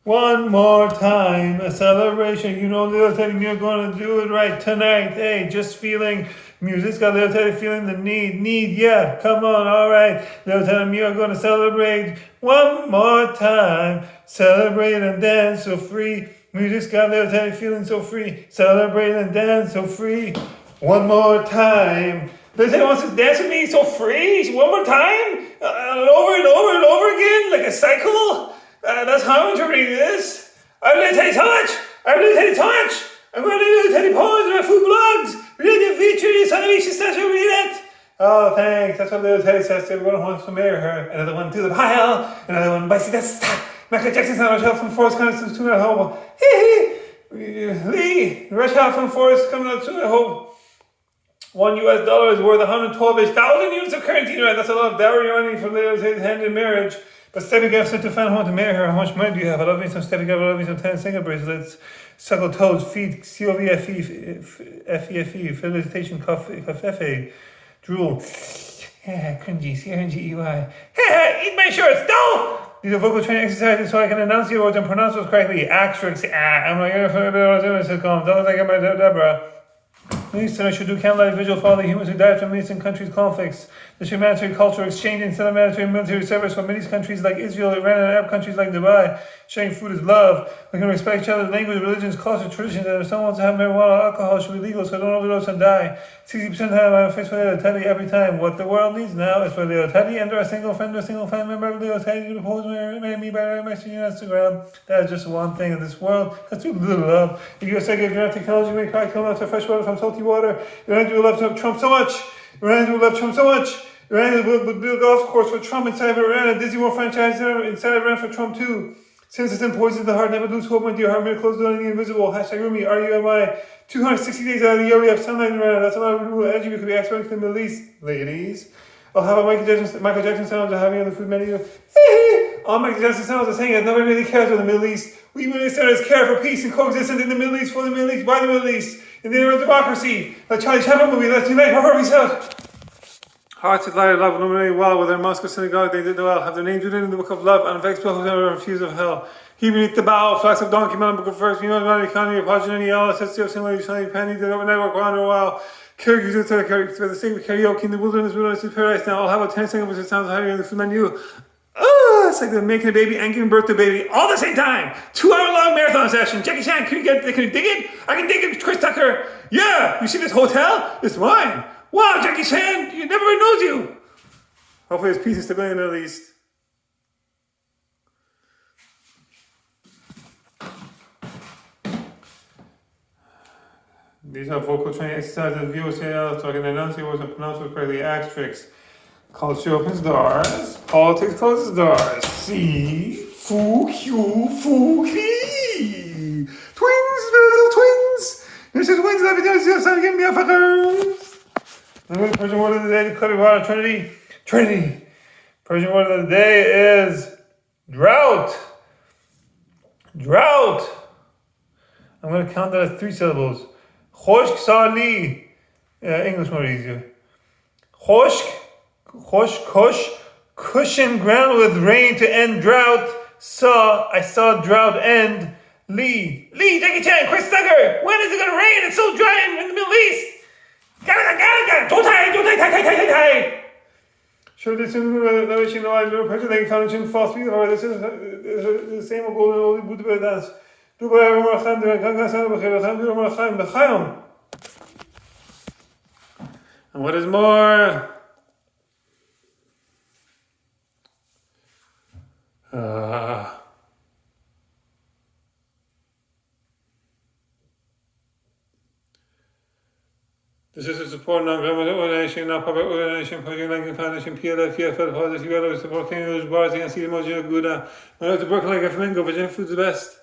One more time, a celebration. You know, little Teddy, you're gonna do it right tonight. Hey, just feeling music's got little Teddy feeling the need. Yeah, come on, all right. Little Teddy, you're gonna celebrate one more time. Celebrate and dance so free. Music's got little Teddy feeling so free. Celebrate and dance so free. One more time. Little Teddy wants to dance with me so free. One more time, over and over and over again, like a cycle. That's how I'm interpreting this. I'm going to Teddy Touch. I'm going to Teddy Touch. I'm going to do Teddy Poems and my food blogs. Read the feature. You son of a statue. Read it. Oh, thanks. That's what little Teddy says. Everyone wants to marry her. Another one to the pile. Another one by that's Michael Jackson's not Rush Out from Forest coming to soon, I hope. Lee, Rush Out from Forest coming out soon, I hope. $1 is worth 112,000 units of currency. Right? That's a lot of dowry money from little Teddy's hand in marriage. But Steffi Gaff said to find out to marry her. How much money do you have? I love me some Steffi Gaff. I love me some 10 finger bracelets. Suckle toes, feet, COVFE, FEFE, felicitation, cafefe, drool. Cringy, CRNGEY. Eat my shorts, no! These are vocal training exercises so I can enunciate words and pronounce words correctly. Asterix, I'm like, sitcom. Don't think I'm a Deborah. Minister, I should do candlelight vigil for all the humans who died from Eastern countries' conflicts. The humanitarian cultural exchange instead of military service for Middle East countries like Israel, Iran, and Arab countries like Dubai. Sharing food is love. We can respect each other's language, religions, culture, traditions, and if someone wants to have marijuana, alcohol should be legal so don't overdose and die. 60% of the time I'm face for Leo Teddy every time. What the world needs now is for Leo Teddy and a single friend or single family member of Leo Teddy to propose marry me by right message on Instagram. That is just one thing in this world. That's too little love. If you say give genetic technology, make crack come out to fresh water from salty water, Iran will love Trump so much. Iran will love Trump so much. Iran would build a golf course for Trump inside of Iran, a Disney World franchise inside of Iran for Trump too. Since it's in poison the heart, never lose hope, my dear heart. May close down the invisible. Hashtag Rumi, RUMI. 260 days out of the year we have sunlight in Iran. That's a lot of renewable energy. We could be exporting to the Middle East, ladies. I'll have a Michael Jackson sounds of having on the food menu. All Michael Jackson sounds are saying that nobody really cares for the Middle East. We really started care for peace and coexistence in the Middle East, for the Middle East, by the Middle East, in the era of democracy. Like Charlie Chaplin movie, let's unite for peace out. Hearts that light of love illuminate well with their Moscow synagogue, they did well. Have their names written in the book of love, and vex people who never refuse of hell. He beneath the bow, flax of donkey, melon, book of first, you know, not economy, apology, yellow, sets the single, shiny penny, the overnight work, wander a while. Karaoke, for the sake of karaoke in the wilderness is paradise. Now I'll have a 10 second which sounds higher in the food menu. Oh, it's like making a baby and giving birth to a baby all at the same time. 2-hour long marathon session. Jackie Chan, can you dig it? I can dig it, Chris Tucker. Yeah, you see this hotel? It's mine. Wow, Jackie Chan, you never knows you. Hopefully there's peace and stability in the Middle East. These are vocal training exercises. Viewers say so I can enunciate words and pronounce words correctly. Asterix. Culture opens doors. Politics closes doors. See? Foo, Q, foo, key. Twins, little twins. This is twins. Let me tell you something. Give me a fuckers. I'm going to Persian word of the day. Clubby water. Trinity. Trinity. Persian word of the day is drought. Drought. I'm going to count that as 3 syllables. Khoshk sali. English more easier. Khoshk. Cushion ground with rain to end drought. I saw drought end. Lee, Jackie Chan, Chris Tucker. When is it gonna rain? It's so dry in the Middle East. Don't. Sure, this is the I know person they found in false speed. Or this is the same of golden old Buddha dance. And what is more? This is a support non-governmental organization, not public organization, Project Lincoln Foundation, PLF, PFL, Policy, Yellow, support Kangaroos, Bars, against the emoji of Gouda. I like to Brooklyn like a flamingo, Virginia food's the best.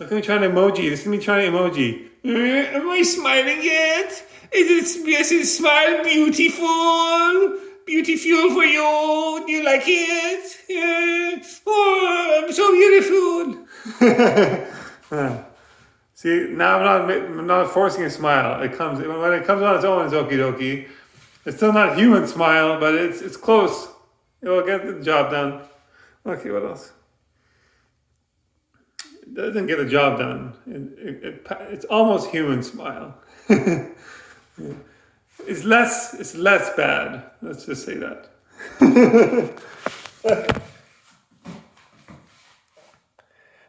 Look at me trying to emoji. This is me trying to emoji. Am I smiling yet? Is it smile beautiful? Beautiful for you? Do you like it? Yeah. Oh, I'm so beautiful. See, now I'm not forcing a smile. It comes when it comes on its own. It's okie dokie. It's still not human smile, but it's close. It will get the job done. Okay, what else? doesn't get the job done. It's almost human smile. It's less bad. Let's just say that.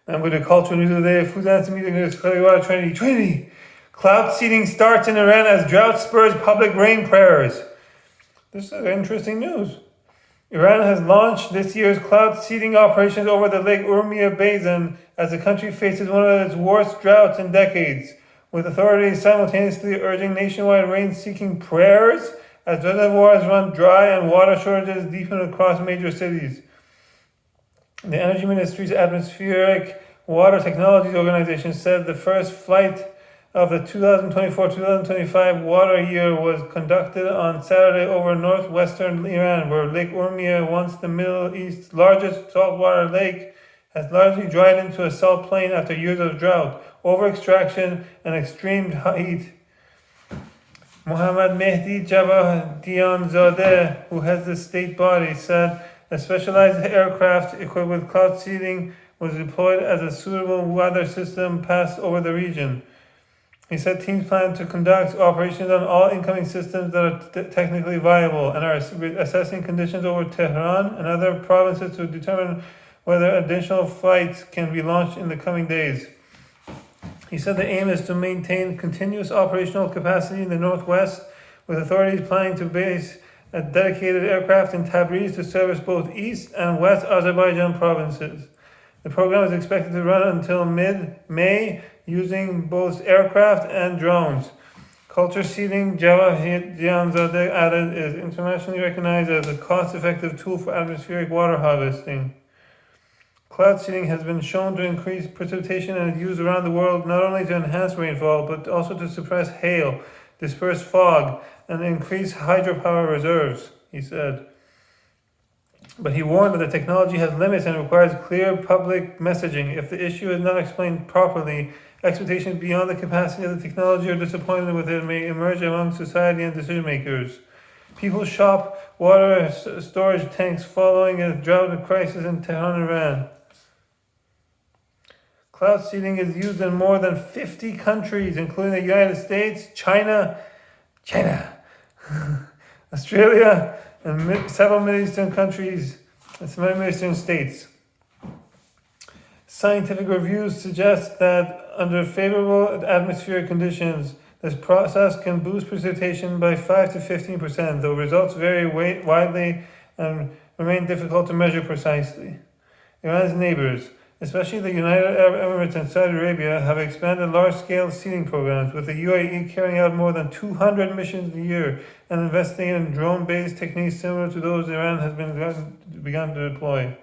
And with the cultural news of the day, food dance meeting is Trinity. Cloud seeding starts in Iran as drought spurs public rain prayers. This is interesting news. Iran has launched this year's cloud seeding operations over the Lake Urmia Basin as the country faces one of its worst droughts in decades, with authorities simultaneously urging nationwide rain-seeking prayers as reservoirs run dry and water shortages deepen across major cities. The Energy Ministry's Atmospheric Water Technologies Organization said the first flight of the 2024-2025 water year was conducted on Saturday over northwestern Iran, where Lake Urmia, once the Middle East's largest saltwater lake, has largely dried into a salt plain after years of drought, over-extraction, and extreme heat. Mohammad Mehdi Javadianzadeh, who heads the state body, said a specialized aircraft equipped with cloud seeding was deployed as a suitable weather system passed over the region. He said teams plan to conduct operations on all incoming systems that are technically viable and are assessing conditions over Tehran and other provinces to determine whether additional flights can be launched in the coming days. He said the aim is to maintain continuous operational capacity in the northwest, with authorities planning to base a dedicated aircraft in Tabriz to service both East and West Azerbaijan provinces. The program is expected to run until mid-May, using both aircraft and drones. Culture seeding, Javadianzadeh added, is internationally recognized as a cost-effective tool for atmospheric water harvesting. Cloud seeding has been shown to increase precipitation and is used around the world not only to enhance rainfall, but also to suppress hail, disperse fog, and increase hydropower reserves, he said. But he warned that the technology has limits and requires clear public messaging. If the issue is not explained properly, expectations beyond the capacity of the technology or disappointment with it may emerge among society and decision makers. People shop water storage tanks following a drought crisis in Tehran, Iran. Cloud seeding is used in more than 50 countries, including the United States, China, Australia, and several Middle Eastern countries and some Middle Eastern states. Scientific reviews suggest that under favorable atmospheric conditions, this process can boost precipitation by 5 to 15%, though results vary widely and remain difficult to measure precisely. Iran's neighbors, especially the United Arab Emirates and Saudi Arabia, have expanded large-scale seeding programs, with the UAE carrying out more than 200 missions a year and investing in drone-based techniques similar to those Iran has begun to deploy.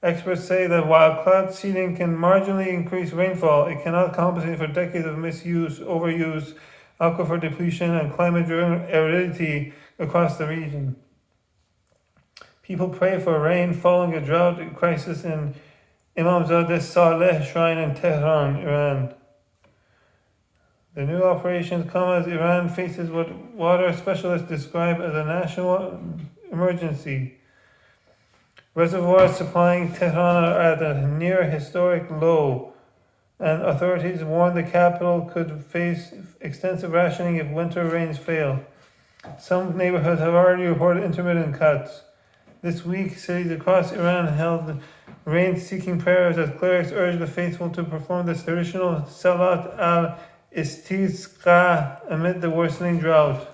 Experts say that while cloud seeding can marginally increase rainfall, it cannot compensate for decades of misuse, overuse, aquifer depletion, and climate-driven aridity across the region. People pray for rain following a drought crisis in Imamzadeh Saleh Shrine in Tehran, Iran. The new operations come as Iran faces what water specialists describe as a national emergency. Reservoirs supplying Tehran are at a near historic low, and authorities warn the capital could face extensive rationing if winter rains fail. Some neighborhoods have already reported intermittent cuts. This week, cities across Iran held rain-seeking prayers as clerics urged the faithful to perform the traditional Salat al-Istisqa amid the worsening drought.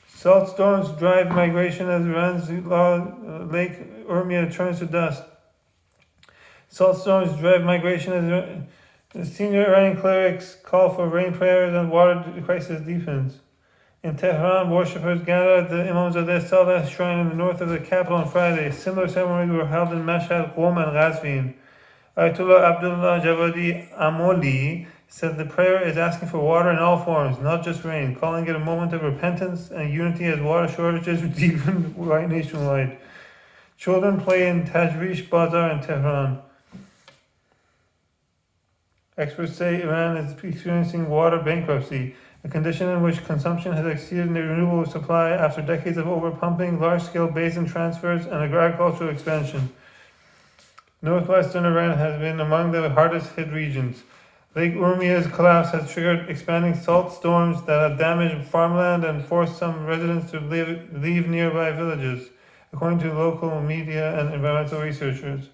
Salt storms drive migration as Iran's Lake Urmia turns to dust. Salt storms drive migration as senior Iranian clerics call for rain prayers and water crisis deepens. In Tehran, worshippers gathered at the Imamzadeh Saleh Shrine in the north of the capital on Friday. Similar ceremonies were held in Mashhad, Qom, and Ghazvin. Ayatollah Abdullah Javadi Amoli said the prayer is asking for water in all forms, not just rain, calling it a moment of repentance and unity as water shortages deepen nationwide. Children play in Tajrish Bazaar in Tehran. Experts say Iran is experiencing water bankruptcy, a condition in which consumption has exceeded the renewable supply after decades of overpumping, large-scale basin transfers, and agricultural expansion. Northwestern Iran has been among the hardest hit regions. Lake Urmia's collapse has triggered expanding salt storms that have damaged farmland and forced some residents to leave nearby villages, according to local media and environmental researchers.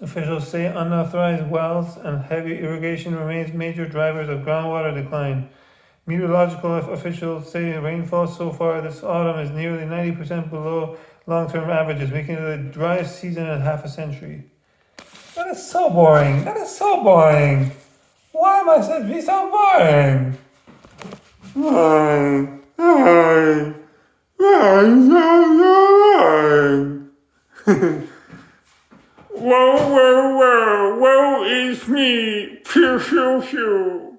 Officials say unauthorized wells and heavy irrigation remains major drivers of groundwater decline. Meteorological officials say rainfall so far this autumn is nearly 90% below long-term averages, making it the driest season in half a century. That is so boring. That is so boring. Why am I said to be so boring? Why? Why? Why so boring? Whoa, whoa, whoa, woe is me. Pew, pew, pew.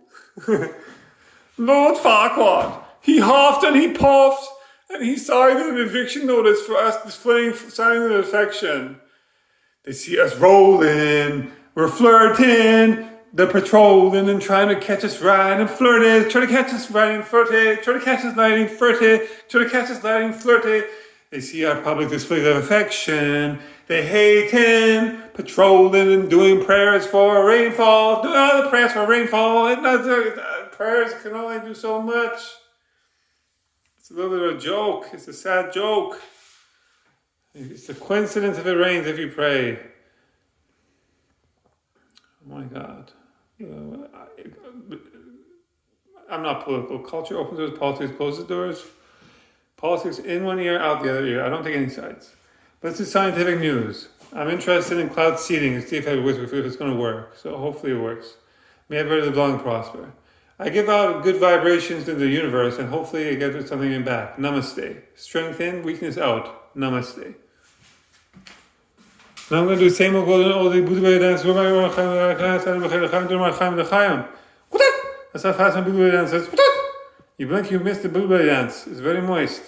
Lord Farquaad, he huffed and he puffed, and he signed an eviction notice for us displaying signs of affection. They see us rolling, we're flirting, they're patrolling and trying to catch us riding flirty, trying to catch us riding flirty, trying to catch us riding flirty, trying to catch us riding flirty. They see our public displays of affection. They hating, patrolling and doing prayers for rainfall, doing all the prayers for rainfall. Prayers can only do so much. It's a little bit of a joke. It's a sad joke. It's a coincidence if it rains if you pray. Oh my God. I'm not political. Culture opens doors, politics closes doors. Politics in one ear, out the other ear. I don't take any sides. But this is scientific news. I'm interested in cloud seeding and see if it's going to work. So hopefully it works. May everybody live long and prosper. I give out good vibrations to the universe and hopefully I get something in back. Namaste. Strength in, weakness out. Namaste. Now I'm going to do the same old golden oldie Buddha dance. That's how fast my Buddha dance is. You blink, you miss the Buddha dance. It's very moist.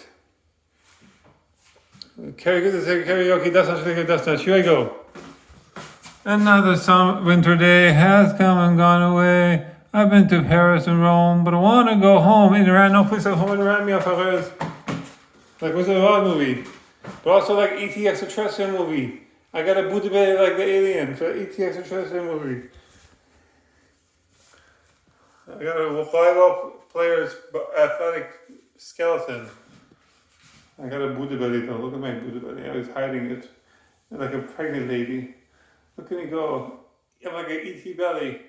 Karaoke, that's not. Here I go. Another winter day has come and gone away. I've been to Paris and Rome, but I want to go home in Iran. No place at home in Iran, Like Wizard of Oz movie. But also like E.T. Extraterrestrial movie. I got a Buddha like the alien for E.T. Extraterrestrial movie. I got a volleyball player's athletic skeleton. I got a Buddha belly though. Look at my Buddha belly. I was hiding it. I'm like a pregnant lady. Look at me go. I'm like an E.T. belly.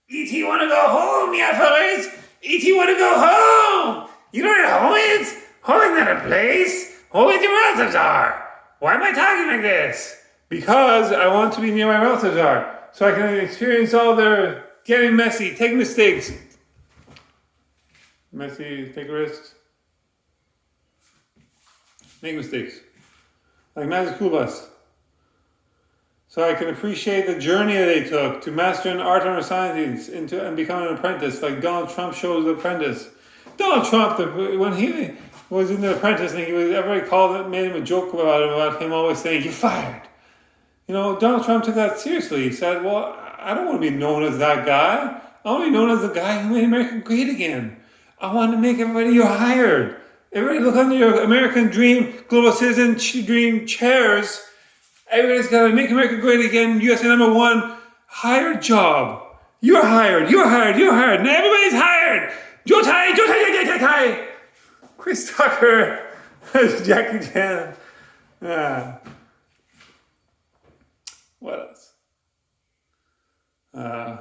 E.T. wanna go home, yeah fellas? E.T. wanna go home! You know what home is? Home is not a place. Home is your relatives are. Why am I talking like this? Because I want to be near my relatives are. So I can experience all their getting messy, take mistakes. Messy, take risks. Make mistakes. Like Magic School Bus. So I can appreciate the journey that they took to master an art or science and become an apprentice, like Donald Trump shows The Apprentice. Donald Trump, when he was in The Apprentice, and everybody made him a joke about him always saying, "You're fired." You know, Donald Trump took that seriously. He said, well, I don't want to be known as that guy. I want to be known as the guy who made America great again. I want to make everybody you're hired. Everybody look under your American dream, global citizen dream chairs. Everybody's got to make America great again. USA #1, hired job. You're hired, you're hired, you're hired. Now everybody's hired. Joe Tai. Chris Tucker. Jackie Chan. What else? I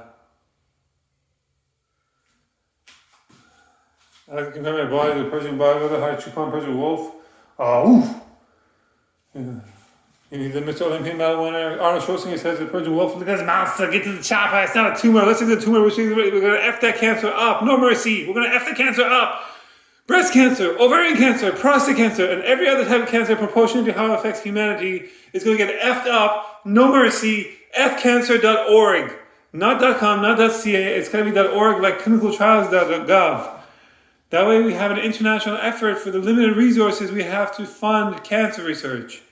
like to compare my body to the Persian body with a high Chupon Persian wolf. Oof. Yeah. The Mr. Olympian medal winner, Arnold Schwarzenegger says the Persian wolf, look at his monster, get to the chopper, it's not a tumor, let's take the tumor, we're going to F that cancer up, no mercy, we're going to F the cancer up. Breast cancer, ovarian cancer, prostate cancer, and every other type of cancer proportionate to how it affects humanity is going to get F'd up, no mercy, fcancer.org. Not .com, not .ca, it's going to be .org like clinicaltrials.gov. That way we have an international effort for the limited resources we have to fund cancer research.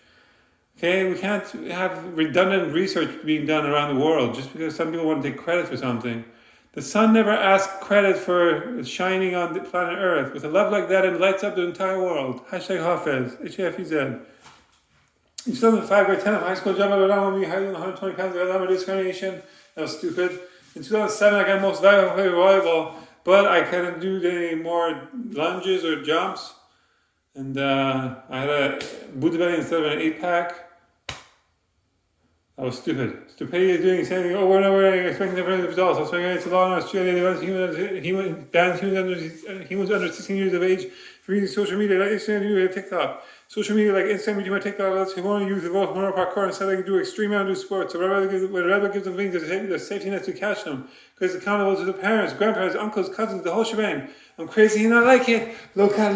Okay, we can't have redundant research being done around the world just because some people want to take credit for something. The sun never asks credit for shining on the planet Earth. With a love like that, it lights up the entire world. #Hafez, H-A-F-E-Z. In 2005, grade 10 of high school, job I got on with me higher than 120 pounds. I got on with discrimination. That was stupid. In 2007, I got most valuable player volleyball, but I couldn't do any more lunges or jumps. And I had a booty belly instead of an 8-pack. That was stupid. Stupidity is doing the same thing over and over again, expecting different results. That's why it's a law in Australia. Humans under 16 years of age for using social media like Instagram, TikTok. Social media like Instagram, YouTube, TikTok lets you want to use the vote more parkour instead they can do extreme outdoor sports. So Rebel gives them things the safety net to catch them. Because it's accountable to the parents, grandparents, uncles, cousins, the whole shebang. I'm crazy and I like it. Loca.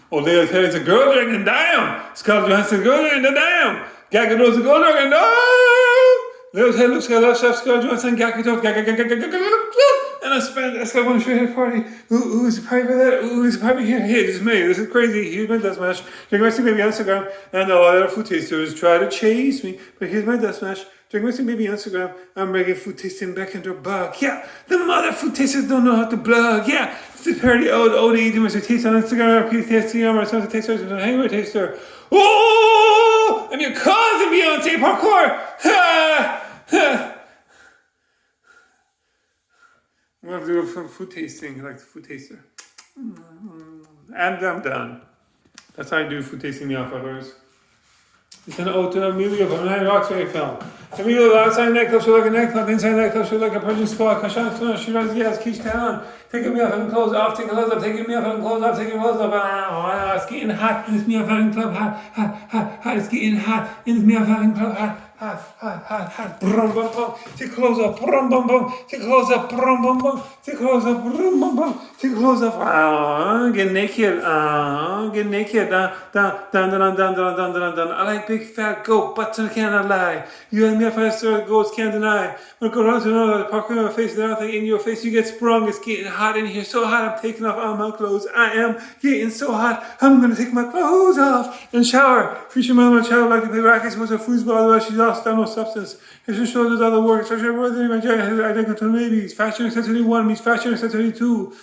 aDele said it's a girl drinking, damn! Scarlett Johansson, girl drinking, damn! Gaga knows a girl drinking, damn! Leo said, look, Scarlett Johansson, Gaga, and I got one straight at a party. Who's the party for that? Who's the party here? Hey, this is me. This is crazy. Here's my death smash. Drink my baby on Instagram. And all the other food tasters try to chase me. But here's my death smash. Drink my baby on Instagram. I'm bringing food tasting back into a bug. Yeah, the mother food tasters don't know how to blog. Yeah, it's a parody OD eating my taste on Instagram. Or PTSD or some taster. I'm a hangover taster. Oh, I'm your cousin Beyonce parkour. Ha! I'm going to do a food tasting, like the food taster. And I'm done. That's how I do food tasting meal covers. It's an ode to Emilio from an Roxbury film. Emilio, the outside nightclub should look like a nightclub, the inside nightclub should look like a Persian spa. Kashan, she runs, yes, Kish Town. Taking me off and clothes off, taking clothes off, taking me off and clothes off, taking clothes off. It's getting hot in this meal having club, hot. It's getting hot in this meal having club, hot. Brum bum bum. Take clothes up, brum bum bum. Take clothes up, brum bum bum. Take clothes up, brum bum bum. Take clothes up. Get naked. Get naked. Down. I like big fat goat butts and I cannot lie. You and me if I start goats can't deny. When I go around to another park in my face and everything in your face, you get sprung. It's getting hot in here, so hot I'm taking off all my clothes. I am getting so hot, I'm gonna take my clothes off and shower. Future mother, my child like to play rackets with a foosball, otherwise she's lost no substance. If she shows us other work, especially worthy my giant identical babies. Fashion accessory 1 means fashion accessory 2.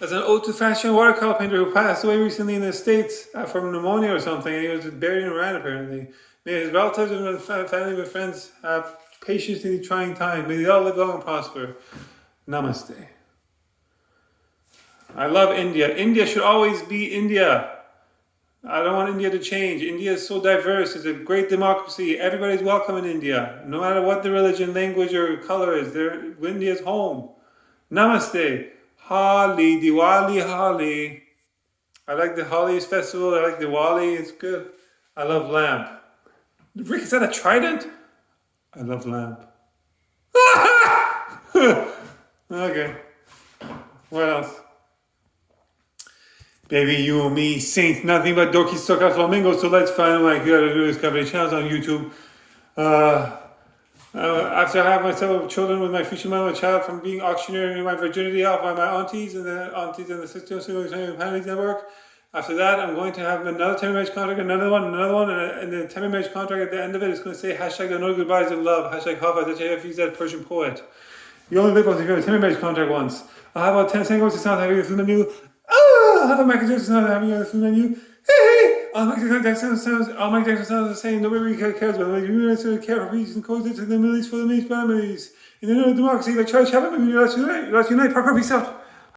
As an ode to fashion watercolor painter who passed away recently in the States from pneumonia or something, and he was buried in Iran apparently. May his relatives and family and friends have patience in these trying times. May they all live long and prosper. Namaste. I love India. India should always be India. I don't want India to change. India is so diverse. It's a great democracy. Everybody's welcome in India. No matter what the religion, language, or color is. India's home. Namaste. Holi, Diwali, Holi. I like the Holi's festival. I like Diwali. It's good. I love lamp. Rick, is that a trident? I love lamp. Okay. What else? Baby, you and me, saints, nothing but dorky sucker flamingos. So let's find my good discovery channels on YouTube. After I have my several children with my future mother child from being auctioneering my virginity off by my aunties and the sisters and families network. After that, I'm going to have another 10-marriage contract, another one, and the 10-marriage contract at the end of it is going to say hashtag no goodbyes of love, hashtag Hafiz, HFZ Persian poet. You only live once if you have a 10-marriage contract once. I'll have about 10 singles, it's not having the food menu. I'll have a Michael Jackson not having the food menu. Hey! All Michael Jackson sounds the same. Nobody really cares about it. You really care for peace and coexist in the Middle East for the Middle East. In the democracy, like Charlie Chaplin, let's unite. Parker, peace out.